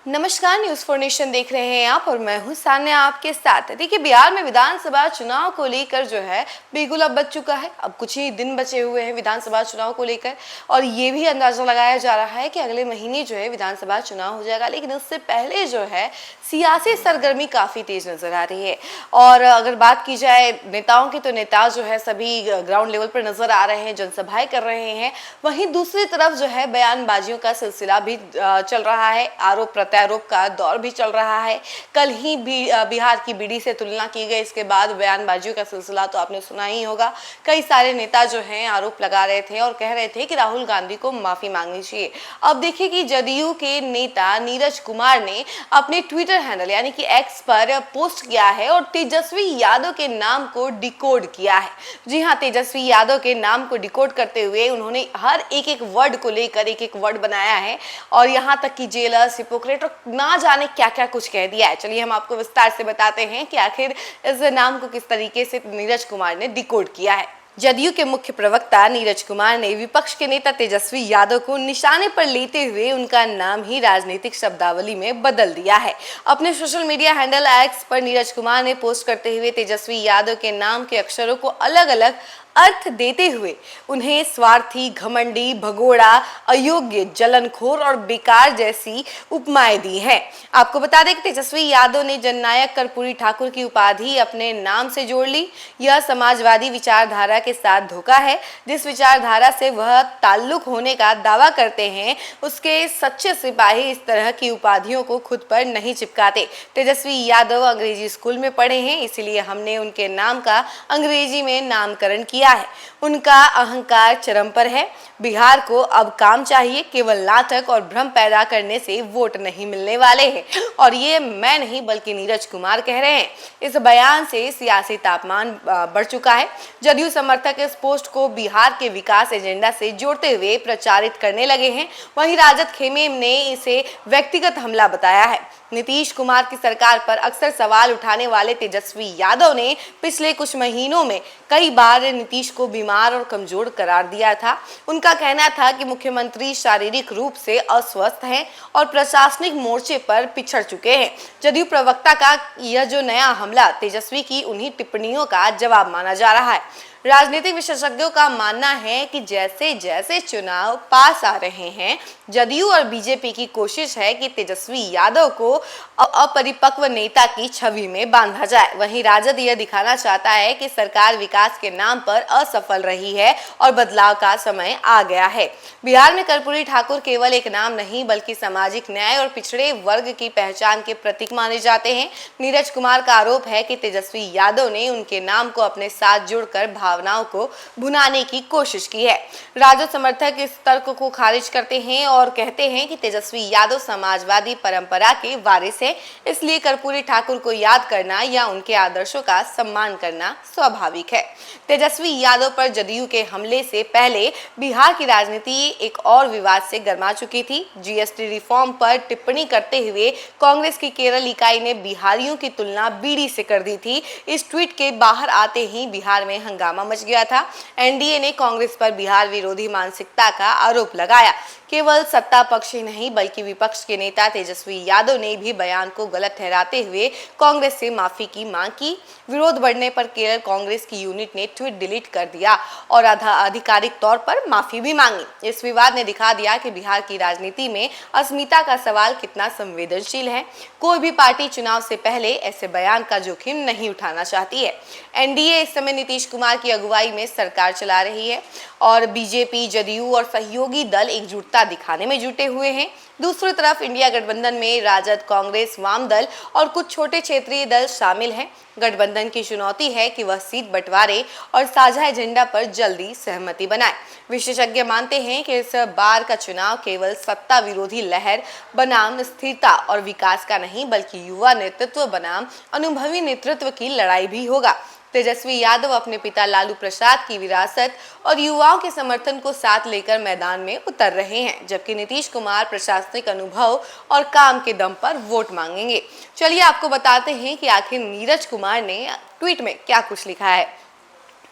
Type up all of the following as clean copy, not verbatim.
नमस्कार, news for nation देख रहे हैं आप और मैं हूं सान्या आपके साथ। देखिए, बिहार में विधानसभा चुनाव को लेकर जो है बिगुल अब बज चुका है। अब कुछ ही दिन बचे हुए हैं विधानसभा चुनाव को लेकर और ये भी अंदाजा लगाया जा रहा है कि अगले महीने जो है विधानसभा चुनाव हो जाएगा। लेकिन उससे पहले जो है सियासी सरगर्मी काफी तेज नजर आ रही है। और अगर बात की जाए नेताओं की, तो नेता जो है सभी ग्राउंड लेवल पर नजर आ रहे हैं, जनसभाएं कर रहे हैं। वहीं दूसरी तरफ जो है बयानबाजियों का सिलसिला भी चल रहा है, आरोप प्रत्यारोप का दौर भी चल रहा है। कल ही भी बिहार की बीडी से तुलना की गई, इसके बाद बयानबाजियों का सिलसिला तो आपने सुना ही होगा। कई सारे नेता जो हैं आरोप लगा रहे थे और कह रहे थे कि राहुल गांधी को माफी मांगनी चाहिए। अब देखिए कि जदयू के नेता नीरज कुमार ने अपने ट्विटर हैंडल यानी कि एक्स पर पोस्ट किया है और तेजस्वी यादव के नाम को डिकोड किया है। जी हाँ, तेजस्वी यादव के नाम को डिकोड करते हुए उन्होंने हर एक वर्ड को लेकर एक वर्ड बनाया है और यहाँ तक कि जेलस, हिपोक्रेट और ना जाने क्या क्या कुछ कह दिया है। चलिए हम आपको विस्तार से बताते हैं कि आखिर इस नाम को किस तरीके से नीरज कुमार ने डिकोड किया है। जदयू के मुख्य प्रवक्ता नीरज कुमार ने विपक्ष के नेता तेजस्वी यादव को निशाने पर लेते हुए उनका नाम ही राजनीतिक शब्दावली में बदल दिया है। अपने सोशल मीडिया हैंडल एक्स पर नीरज कुमार ने पोस्ट करते हुए तेजस्वी यादव के नाम के अक्षरों को अलग अलग अर्थ देते हुए उन्हें स्वार्थी, घमंडी, भगोड़ा, अयोग्य, जलनखोर और बेकार जैसी उपमाएं दी हैं। आपको बता दें कि तेजस्वी यादव ने जननायक कर्पूरी ठाकुर की उपाधि अपने नाम से जोड़ ली। यह समाजवादी विचारधारा के साथ धोखा है। जिस विचारधारा से वह ताल्लुक होने का दावा करते हैं, उसके सच्चे सिपाही इस तरह की उपाधियों को खुद पर नहीं चिपकाते। तेजस्वी यादव अंग्रेजी स्कूल में पढ़े हैं, इसीलिए हमने उनके नाम का अंग्रेजी में नामकरण किया है। उनका अहंकार चरम पर है। बिहार को अब काम चाहिए, केवल नाटक और भ्रम पैदा करने से वोट नहीं मिलने वाले हैं। और ये मैं नहीं बल्कि नीरज कुमार कह रहे हैं। इस बयान से सियासी तापमान बढ़ चुका है। जदयू समर्थक इस पोस्ट को बिहार के विकास एजेंडा से जोड़ते हुए प्रचारित करने लगे हैं। वहीं राजद खेमे ने इसे व्यक्तिगत हमला बताया है। नीतीश कुमार की सरकार पर अक्सर सवाल उठाने वाले तेजस्वी यादव ने पिछले कुछ महीनों में कई बार नीतीश को बीमार और कमजोर करार दिया था। उनका कहना था कि मुख्यमंत्री शारीरिक रूप से अस्वस्थ हैं और प्रशासनिक मोर्चे पर पिछड़ चुके हैं। जदयू प्रवक्ता का यह जो नया हमला तेजस्वी की उन्हीं टिप्पणियों का जवाब माना जा रहा है। राजनीतिक विशेषज्ञों का मानना है कि जैसे जैसे चुनाव पास आ रहे हैं, जदयू और बीजेपी की कोशिश है कि तेजस्वी यादव को अपरिपक्व नेता की छवि में बांधा जाए। वहीं राजद यह दिखाना चाहता है कि सरकार विकास के नाम पर असफल रही है और बदलाव का समय आ गया है। बिहार में कर्पूरी ठाकुर केवल एक नाम नहीं बल्कि सामाजिक न्याय और पिछड़े वर्ग की पहचान के प्रतीक माने जाते हैं। नीरज कुमार का आरोप है कि तेजस्वी यादव ने उनके नाम को अपने साथ जुड़कर भावनाओं को भुनाने की कोशिश की है। राजद समर्थक इस तर्क को खारिज करते हैं और कहते हैं कि तेजस्वी यादव समाजवादी परंपरा के वारिस है, इसलिए कर्पूरी ठाकुर को याद करना या उनके आदर्शों का सम्मान करना स्वाभाविक है। तेजस्वी यादव पर जदयू के हमले से पहले बिहार की राजनीति एक और विवाद से गर्मा चुकी थी। जीएसटी रिफॉर्म पर टिप्पणी करते हुए कांग्रेस की केरल इकाई ने बिहारियों की तुलना बीड़ी से कर दी थी। इस ट्वीट के बाहर आते ही बिहार में हंगामा मच गया था। एनडीए ने कांग्रेस पर बिहार विरोधी मानसिकता का आरोप लगाया। केवल सत्ता पक्ष ही नहीं बल्कि विपक्ष के नेता तेजस्वी यादव ने भी बयान को गलत ठहराते हुए कांग्रेस से माफी की मांग की। विरोध बढ़ने पर केरल कांग्रेस की यूनिट ने ट्वीट डिलीट कर दिया और आधिकारिक तौर पर माफी भी मांगी। इस विवाद ने दिखा दिया कि बिहार की राजनीति में अस्मिता का सवाल कितना संवेदनशील है। कोई भी पार्टी चुनाव से पहले ऐसे बयान का जोखिम नहीं उठाना चाहती है। एनडीए इस समय नीतीश कुमार की अगुवाई में सरकार चला रही है और बीजेपी, जदयू और सहयोगी दल एकजुटता दिखाने में जुटे हुए हैं। दूसरी तरफ इंडिया गठबंधन में राजद, कांग्रेस, वाम दल और कुछ छोटे क्षेत्रीय दल शामिल हैं। गठबंधन की चुनौती है कि वह सीट बंटवारे और साझा एजेंडा पर जल्दी सहमति बनाए। विशेषज्ञ मानते हैं कि इस बार का चुनाव केवल सत्ता विरोधी लहर बनाम स्थिरता और विकास का नहीं बल्कि युवा नेतृत्व बनाम अनुभवी नेतृत्व की लड़ाई भी होगा। तेजस्वी यादव अपने पिता लालू प्रसाद की विरासत और युवाओं के समर्थन को साथ लेकर मैदान में उतर रहे हैं, जबकि नीतीश कुमार प्रशासनिक अनुभव और काम के दम पर वोट मांगेंगे। चलिए आपको बताते हैं कि आखिर नीरज कुमार ने ट्वीट में क्या कुछ लिखा है।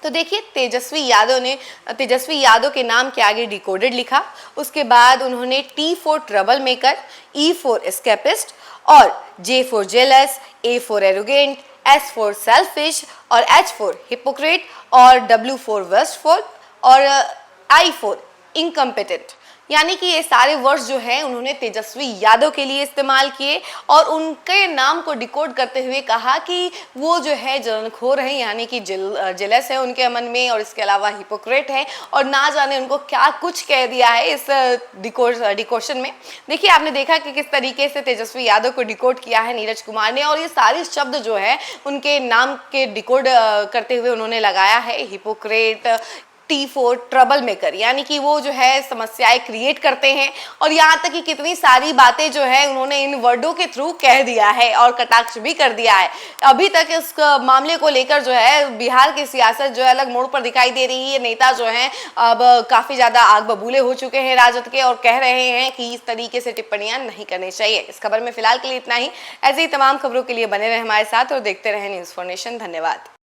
तो देखिए तेजस्वी यादव के नाम के आगे डिकोडेड लिखा, उसके बाद उन्होंने T for trouble maker, E for escapist और J for jealous, A for arrogant, S for selfish और H फॉर हिपोक्रेट और W फॉर वेस्टफॉल और I फॉर इनकम्पिटेंट। यानी कि ये सारे वर्ड्स जो हैं उन्होंने तेजस्वी यादव के लिए इस्तेमाल किए और उनके नाम को डिकोड करते हुए कहा कि वो जो है जलनखोर हैं, यानी कि जेलस है उनके मन में, और इसके अलावा हिपोक्रेट है और ना जाने उनको क्या कुछ कह दिया है इस डिकोशन में। देखिए आपने देखा कि किस तरीके से तेजस्वी यादव को डिकोड किया है नीरज कुमार ने, और ये सारे शब्द जो है उनके नाम के डिकोड करते हुए उन्होंने लगाया है। Hypocrite, T for trouble maker, यानी कि वो जो है समस्याएं क्रिएट करते हैं, और यहाँ तक कि कितनी सारी बातें जो है उन्होंने इन वर्डों के थ्रू कह दिया है और कटाक्ष भी कर दिया है। अभी तक इस मामले को लेकर जो है बिहार की सियासत जो है अलग मोड़ पर दिखाई दे रही है। नेता जो हैं अब काफी ज्यादा आग बबूले हो चुके हैं राजद के, और कह रहे हैं कि इस तरीके से टिप्पणियां नहीं करनी चाहिए। इस खबर में फिलहाल के लिए इतना ही। ऐसे ही तमाम खबरों के लिए बने रहे हमारे साथ और देखते रहे न्यूज़4नेशन। धन्यवाद।